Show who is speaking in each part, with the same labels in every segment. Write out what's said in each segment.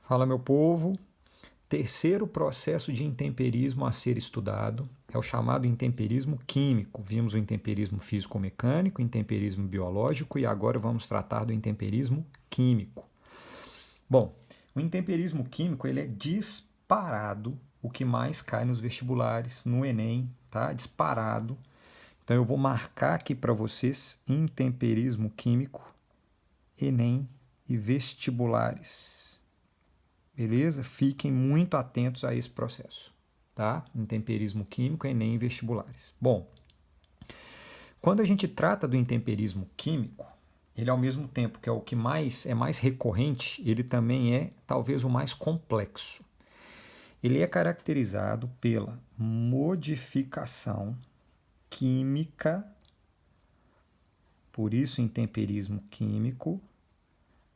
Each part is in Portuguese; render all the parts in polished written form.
Speaker 1: Fala, meu povo. Terceiro processo de intemperismo a ser estudado é o chamado intemperismo químico. Vimos o intemperismo físico-mecânico, o intemperismo biológico e agora vamos tratar do intemperismo químico. Bom, o intemperismo químico ele é disparado o que mais cai nos vestibulares, no Enem, tá? Disparado. Então eu vou marcar aqui para vocês intemperismo químico, Enem e vestibulares. Beleza? Fiquem muito atentos a esse processo, tá? Intemperismo químico, Enem e vestibulares. Bom, quando a gente trata do intemperismo químico, ele ao mesmo tempo que é o que mais recorrente, ele também é talvez o mais complexo. Ele é caracterizado pela modificação química, por isso intemperismo químico,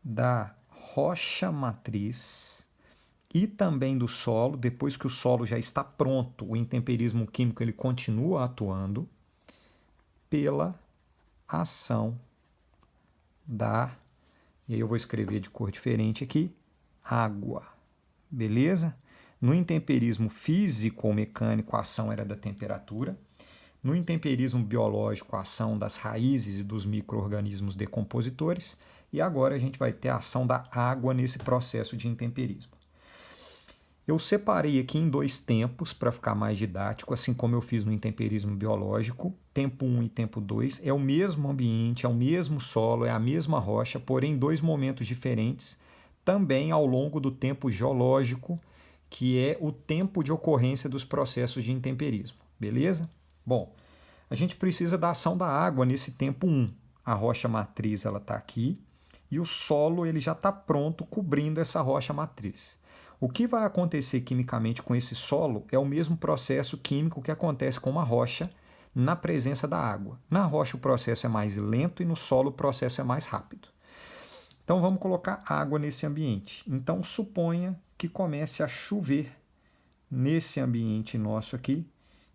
Speaker 1: da rocha matriz e também do solo. Depois que o solo já está pronto, o intemperismo químico ele continua atuando pela ação da, e aí eu vou escrever de cor diferente aqui, água. Beleza? No intemperismo físico ou mecânico, a ação era da temperatura. No intemperismo biológico, a ação das raízes e dos micro-organismos decompositores. E agora a gente vai ter a ação da água nesse processo de intemperismo. Eu separei aqui em dois tempos para ficar mais didático, assim como eu fiz no intemperismo biológico. Tempo 1 e tempo 2 é o mesmo ambiente, é o mesmo solo, é a mesma rocha, porém dois momentos diferentes, também ao longo do tempo geológico, que é o tempo de ocorrência dos processos de intemperismo. Beleza? Bom, a gente precisa da ação da água nesse tempo 1. A rocha matriz ela está aqui e o solo ele já está pronto cobrindo essa rocha matriz. O que vai acontecer quimicamente com esse solo é o mesmo processo químico que acontece com uma rocha na presença da água. Na rocha o processo é mais lento e no solo o processo é mais rápido. Então vamos colocar água nesse ambiente. Então suponha que comece a chover nesse ambiente nosso aqui.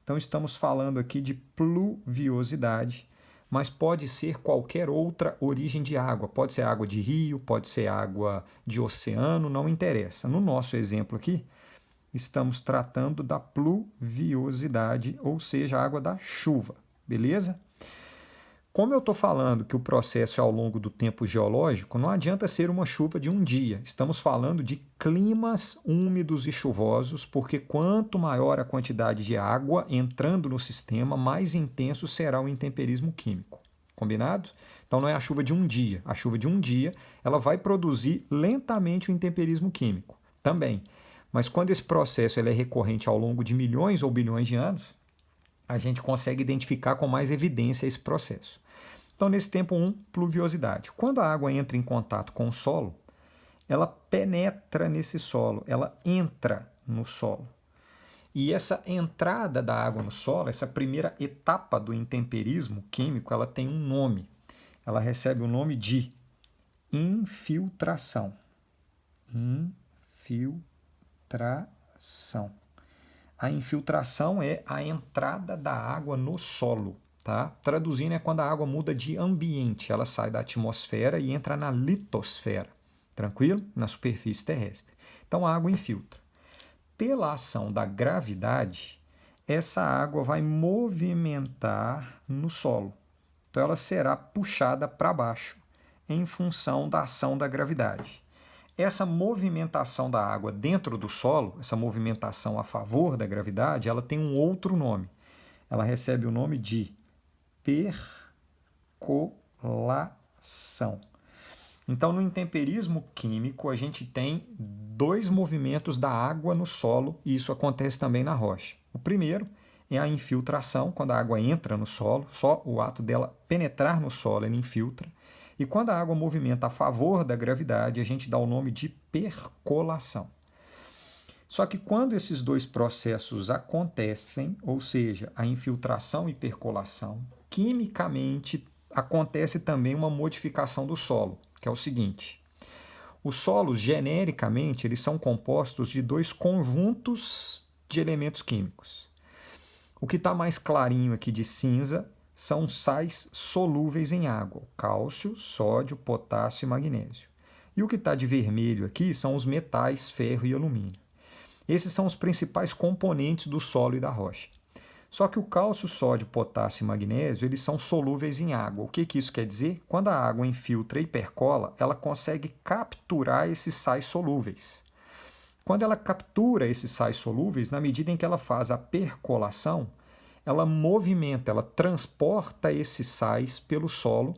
Speaker 1: Então estamos falando aqui de pluviosidade, mas pode ser qualquer outra origem de água. Pode ser água de rio, pode ser água de oceano, não interessa. No nosso exemplo aqui, estamos tratando da pluviosidade, ou seja, a água da chuva, beleza? Como eu estou falando que o processo é ao longo do tempo geológico, não adianta ser uma chuva de um dia. Estamos falando de climas úmidos e chuvosos, porque quanto maior a quantidade de água entrando no sistema, mais intenso será o intemperismo químico. Combinado? Então não é a chuva de um dia. A chuva de um dia ela vai produzir lentamente o intemperismo químico também. Mas quando esse processo ele é recorrente ao longo de milhões ou bilhões de anos, a gente consegue identificar com mais evidência esse processo. Então, nesse tempo 1, pluviosidade. Quando a água entra em contato com o solo, ela penetra nesse solo, ela entra no solo. E essa entrada da água no solo, essa primeira etapa do intemperismo químico, ela tem um nome. Ela recebe o nome de infiltração. Infiltração. A infiltração é a entrada da água no solo. Tá? Traduzindo, é quando a água muda de ambiente, ela sai da atmosfera e entra na litosfera, tranquilo? Na superfície terrestre. Então a água infiltra. Pela ação da gravidade, essa água vai movimentar no solo. Então ela será puxada para baixo em função da ação da gravidade. Essa movimentação da água dentro do solo, essa movimentação a favor da gravidade, ela tem um outro nome. Ela recebe o nome de percolação. Então, no intemperismo químico, a gente tem dois movimentos da água no solo, e isso acontece também na rocha. O primeiro é a infiltração, quando a água entra no solo, só o ato dela penetrar no solo, ela infiltra. E quando a água movimenta a favor da gravidade, a gente dá o nome de percolação. Só que quando esses dois processos acontecem, ou seja, a infiltração e percolação, quimicamente acontece também uma modificação do solo, que é o seguinte: os solos, genericamente, eles são compostos de dois conjuntos de elementos químicos. O que está mais clarinho aqui de cinza são sais solúveis em água, cálcio, sódio, potássio e magnésio. E o que está de vermelho aqui são os metais ferro e alumínio. Esses são os principais componentes do solo e da rocha. Só que o cálcio, sódio, potássio e magnésio, eles são solúveis em água. O que isso quer dizer? Quando a água infiltra e percola, ela consegue capturar esses sais solúveis. Quando ela captura esses sais solúveis, na medida em que ela faz a percolação, ela movimenta, ela transporta esses sais pelo solo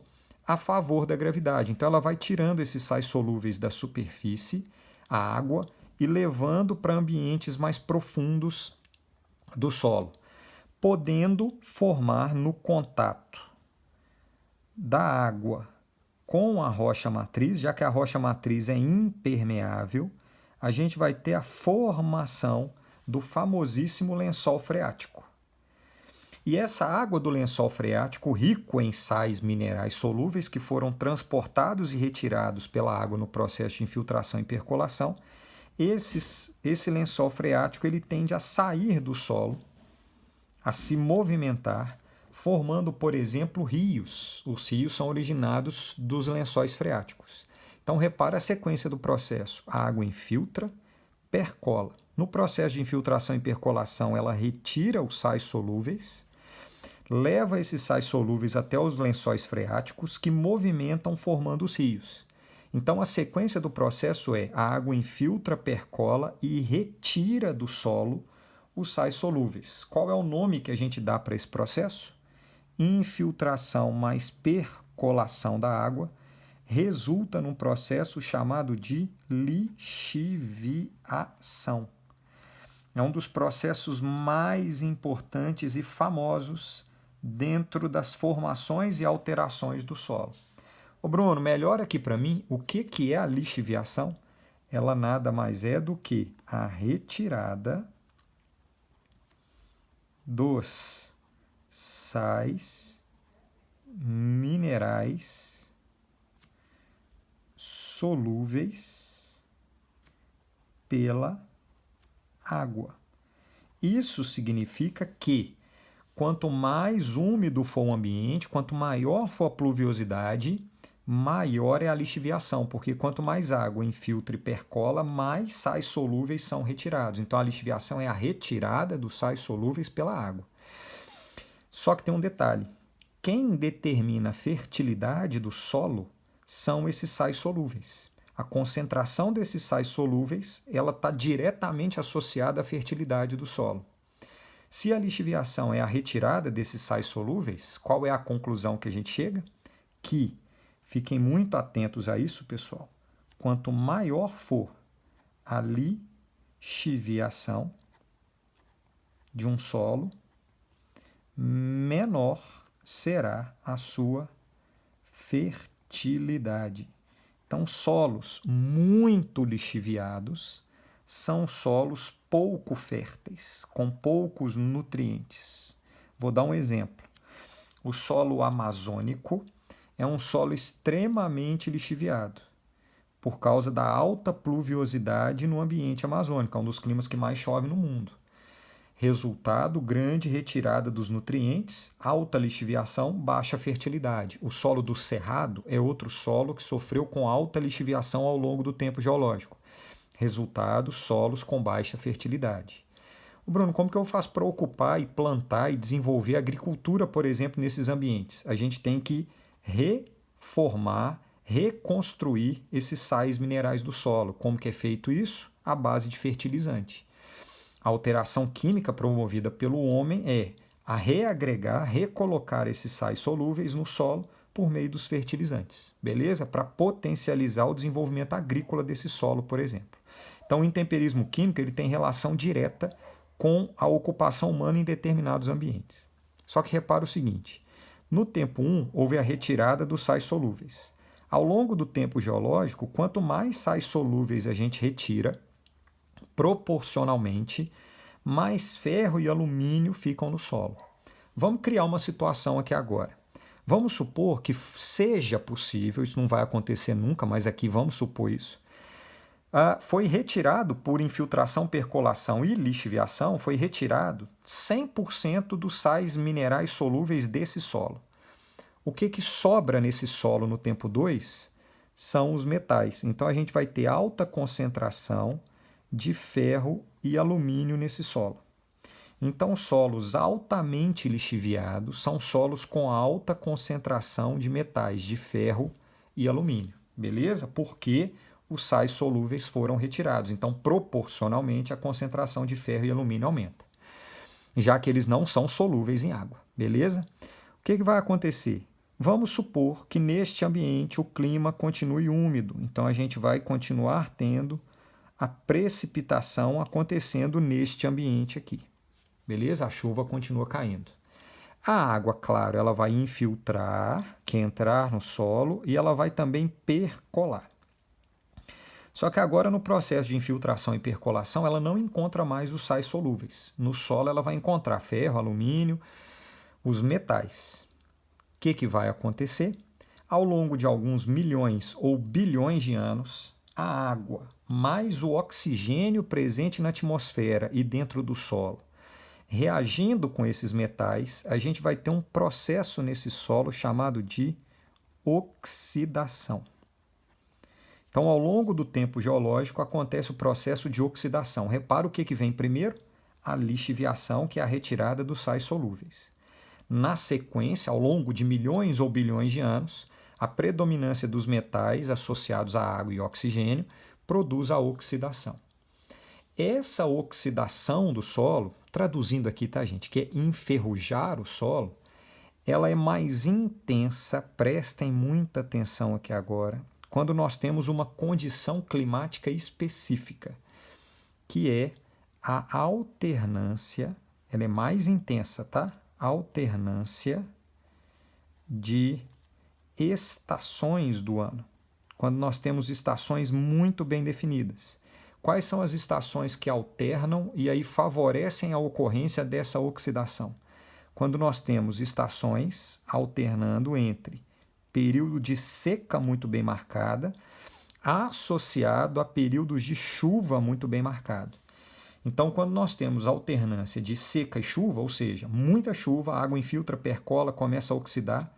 Speaker 1: a favor da gravidade. Então ela vai tirando esses sais solúveis da superfície, a água, e levando para ambientes mais profundos do solo, podendo formar no contato da água com a rocha matriz, já que a rocha matriz é impermeável, a gente vai ter a formação do famosíssimo lençol freático. E essa água do lençol freático, rico em sais minerais solúveis que foram transportados e retirados pela água no processo de infiltração e percolação, esse lençol freático ele tende a sair do solo, a se movimentar, formando, por exemplo, rios. Os rios são originados dos lençóis freáticos. Então, repara a sequência do processo. A água infiltra, percola. No processo de infiltração e percolação, ela retira os sais solúveis, leva esses sais solúveis até os lençóis freáticos que movimentam formando os rios. Então, a sequência do processo é a água infiltra, percola e retira do solo os sais solúveis. Qual é o nome que a gente dá para esse processo? Infiltração mais percolação da água resulta num processo chamado de lixiviação. É um dos processos mais importantes e famosos dentro das formações e alterações do solo. Ô Bruno, melhora aqui para mim o que é a lixiviação? Ela nada mais é do que a retirada dos sais minerais solúveis pela água. Isso significa que quanto mais úmido for o ambiente, quanto maior for a pluviosidade, maior é a lixiviação, porque quanto mais água infiltra e percola, mais sais solúveis são retirados. Então a lixiviação é a retirada dos sais solúveis pela água. Só que tem um detalhe. Quem determina a fertilidade do solo são esses sais solúveis. A concentração desses sais solúveis ela está diretamente associada à fertilidade do solo. Se a lixiviação é a retirada desses sais solúveis, qual é a conclusão que a gente chega? Que, fiquem muito atentos a isso, pessoal, quanto maior for a lixiviação de um solo, menor será a sua fertilidade. Então, solos muito lixiviados são solos pouco férteis, com poucos nutrientes. Vou dar um exemplo. O solo amazônico é um solo extremamente lixiviado, por causa da alta pluviosidade no ambiente amazônico, é um dos climas que mais chove no mundo. Resultado, grande retirada dos nutrientes, alta lixiviação, baixa fertilidade. O solo do Cerrado é outro solo que sofreu com alta lixiviação ao longo do tempo geológico. Resultado, solos com baixa fertilidade. Bruno, como que eu faço para ocupar e plantar e desenvolver agricultura, por exemplo, nesses ambientes? A gente tem que reformar, reconstruir esses sais minerais do solo. Como que é feito isso? À base de fertilizante. A alteração química promovida pelo homem é a reagregar, recolocar esses sais solúveis no solo por meio dos fertilizantes, beleza? Para potencializar o desenvolvimento agrícola desse solo, por exemplo. Então, o intemperismo químico ele tem relação direta com a ocupação humana em determinados ambientes. Só que repara o seguinte, no tempo 1 houve a retirada dos sais solúveis. Ao longo do tempo geológico, quanto mais sais solúveis a gente retira, proporcionalmente, mais ferro e alumínio ficam no solo. Vamos criar uma situação aqui agora. Vamos supor que seja possível, isso não vai acontecer nunca, mas aqui vamos supor isso, foi retirado por infiltração, percolação e lixiviação, foi retirado 100% dos sais minerais solúveis desse solo. O que sobra nesse solo no tempo 2 são os metais. Então a gente vai ter alta concentração de ferro e alumínio nesse solo. Então, solos altamente lixiviados são solos com alta concentração de metais, de ferro e alumínio, beleza? Porque os sais solúveis foram retirados. Então, proporcionalmente, a concentração de ferro e alumínio aumenta, já que eles não são solúveis em água, beleza? O que vai acontecer? Vamos supor que neste ambiente o clima continue úmido, então a gente vai continuar tendo a precipitação acontecendo neste ambiente aqui. Beleza? A chuva continua caindo. A água, claro, ela vai infiltrar, que é entrar no solo, e ela vai também percolar. Só que agora, no processo de infiltração e percolação, ela não encontra mais os sais solúveis. No solo, ela vai encontrar ferro, alumínio, os metais. O que vai acontecer? Ao longo de alguns milhões ou bilhões de anos, a água mais o oxigênio presente na atmosfera e dentro do solo, reagindo com esses metais, a gente vai ter um processo nesse solo chamado de oxidação. Então, ao longo do tempo geológico, acontece o processo de oxidação. Repara o que vem primeiro? A lixiviação, que é a retirada dos sais solúveis. Na sequência, ao longo de milhões ou bilhões de anos, a predominância dos metais associados à água e oxigênio produz a oxidação. Essa oxidação do solo, traduzindo aqui, tá, gente, que é enferrujar o solo, ela é mais intensa, prestem muita atenção aqui agora, quando nós temos uma condição climática específica, que é a alternância, ela é mais intensa, tá? Alternância de estações do ano, quando nós temos estações muito bem definidas. Quais são as estações que alternam e aí favorecem a ocorrência dessa oxidação? Quando nós temos estações alternando entre período de seca muito bem marcada, associado a períodos de chuva muito bem marcado. Então, quando nós temos alternância de seca e chuva, ou seja, muita chuva, a água infiltra, percola, começa a oxidar,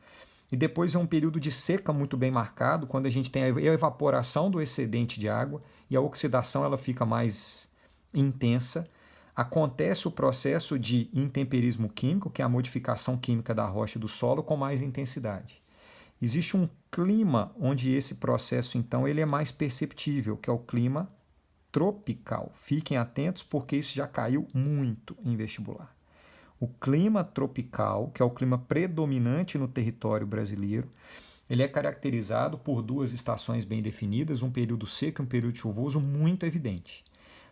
Speaker 1: e depois é um período de seca muito bem marcado, quando a gente tem a evaporação do excedente de água e a oxidação ela fica mais intensa, acontece o processo de intemperismo químico, que é a modificação química da rocha e do solo com mais intensidade. Existe um clima onde esse processo, então, ele é mais perceptível, que é o clima tropical. Fiquem atentos porque isso já caiu muito em vestibular. O clima tropical, que é o clima predominante no território brasileiro, ele é caracterizado por duas estações bem definidas, um período seco e um período chuvoso muito evidente.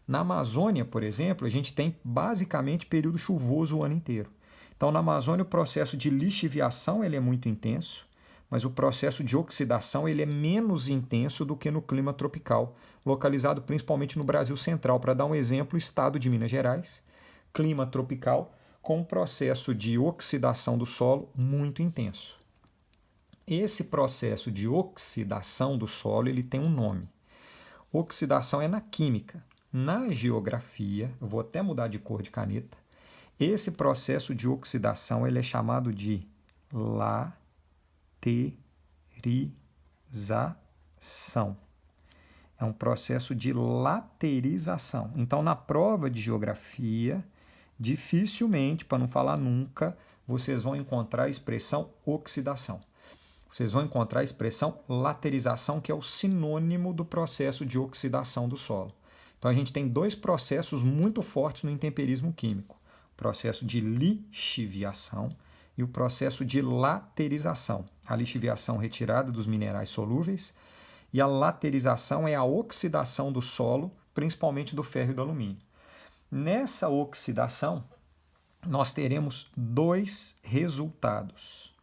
Speaker 1: Na Amazônia, por exemplo, a gente tem basicamente período chuvoso o ano inteiro. Então, na Amazônia, o processo de lixiviação ele é muito intenso, mas o processo de oxidação ele é menos intenso do que no clima tropical, localizado principalmente no Brasil Central. Para dar um exemplo, o estado de Minas Gerais, clima tropical, com um processo de oxidação do solo muito intenso. Esse processo de oxidação do solo ele tem um nome. Oxidação é na química. Na geografia, eu vou até mudar de cor de caneta, esse processo de oxidação ele é chamado de laterização. É um processo de laterização. Então, na prova de geografia, dificilmente, para não falar nunca, vocês vão encontrar a expressão oxidação. Vocês vão encontrar a expressão laterização, que é o sinônimo do processo de oxidação do solo. Então, a gente tem dois processos muito fortes no intemperismo químico. O processo de lixiviação e o processo de laterização. A lixiviação retirada dos minerais solúveis e a laterização é a oxidação do solo, principalmente do ferro e do alumínio. Nessa oxidação, nós teremos dois resultados.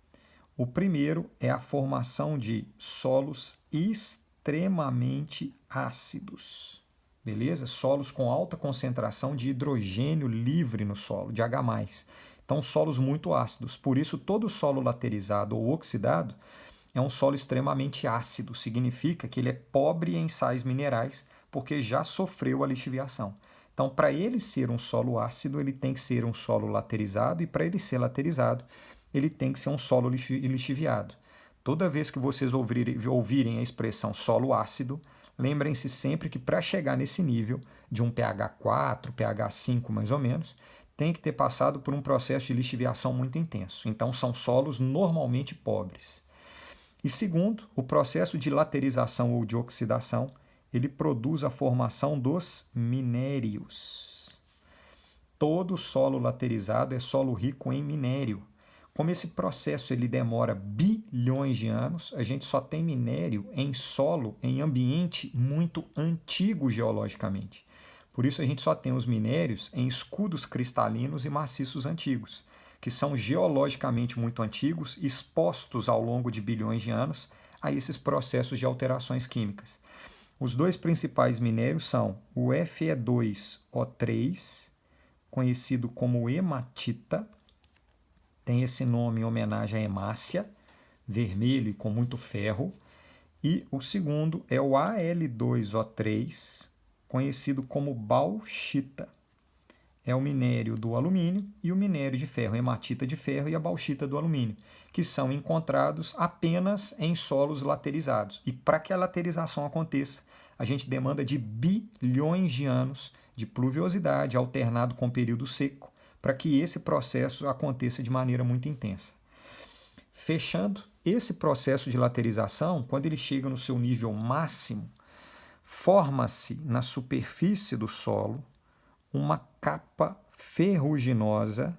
Speaker 1: O primeiro é a formação de solos extremamente ácidos, beleza? Solos com alta concentração de hidrogênio livre no solo, de H+. Então, solos muito ácidos. Por isso, todo solo laterizado ou oxidado é um solo extremamente ácido. Significa que ele é pobre em sais minerais, porque já sofreu a lixiviação. Então, para ele ser um solo ácido, ele tem que ser um solo laterizado, e para ele ser laterizado, ele tem que ser um solo lixiviado. Toda vez que vocês ouvirem a expressão solo ácido, lembrem-se sempre que para chegar nesse nível de um pH 4, pH 5 mais ou menos, tem que ter passado por um processo de lixiviação muito intenso. Então são solos normalmente pobres. E segundo, o processo de laterização ou de oxidação, ele produz a formação dos minérios. Todo solo laterizado é solo rico em minério. Como esse processo ele demora bilhões de anos, a gente só tem minério em solo, em ambiente muito antigo geologicamente. Por isso a gente só tem os minérios em escudos cristalinos e maciços antigos, que são geologicamente muito antigos, expostos ao longo de bilhões de anos a esses processos de alterações químicas. Os dois principais minérios são o Fe2O3, conhecido como hematita, tem esse nome em homenagem à hemácia, vermelho e com muito ferro. E o segundo é o Al2O3, conhecido como bauxita. É o minério do alumínio e o minério de ferro, a hematita de ferro e a bauxita do alumínio, que são encontrados apenas em solos laterizados. E para que a laterização aconteça, a gente demanda de bilhões de anos de pluviosidade alternado com período seco, para que esse processo aconteça de maneira muito intensa. Fechando, esse processo de laterização, quando ele chega no seu nível máximo, forma-se na superfície do solo uma capa ferruginosa,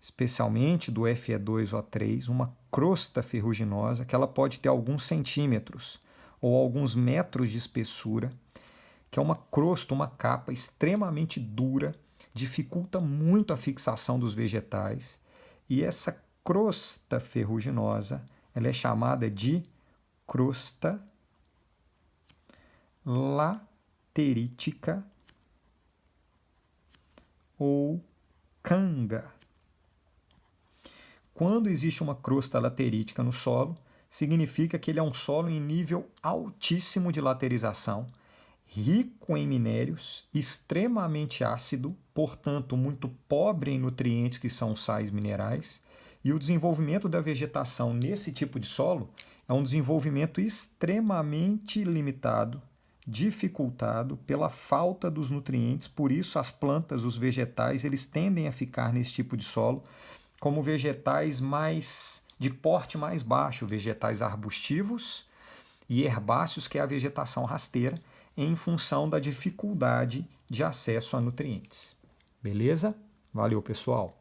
Speaker 1: especialmente do Fe2O3, uma crosta ferruginosa, que ela pode ter alguns centímetros ou alguns metros de espessura, que é uma crosta, uma capa extremamente dura, dificulta muito a fixação dos vegetais, e essa crosta ferruginosa ela é chamada de crosta laterítica ou canga. Quando existe uma crosta laterítica no solo, significa que ele é um solo em nível altíssimo de laterização, rico em minérios, extremamente ácido, portanto muito pobre em nutrientes que são sais minerais, e o desenvolvimento da vegetação nesse tipo de solo é um desenvolvimento extremamente limitado, dificultado pela falta dos nutrientes, por isso as plantas, os vegetais, eles tendem a ficar nesse tipo de solo como vegetais mais de porte mais baixo, vegetais arbustivos e herbáceos, que é a vegetação rasteira, em função da dificuldade de acesso a nutrientes. Beleza? Valeu, pessoal!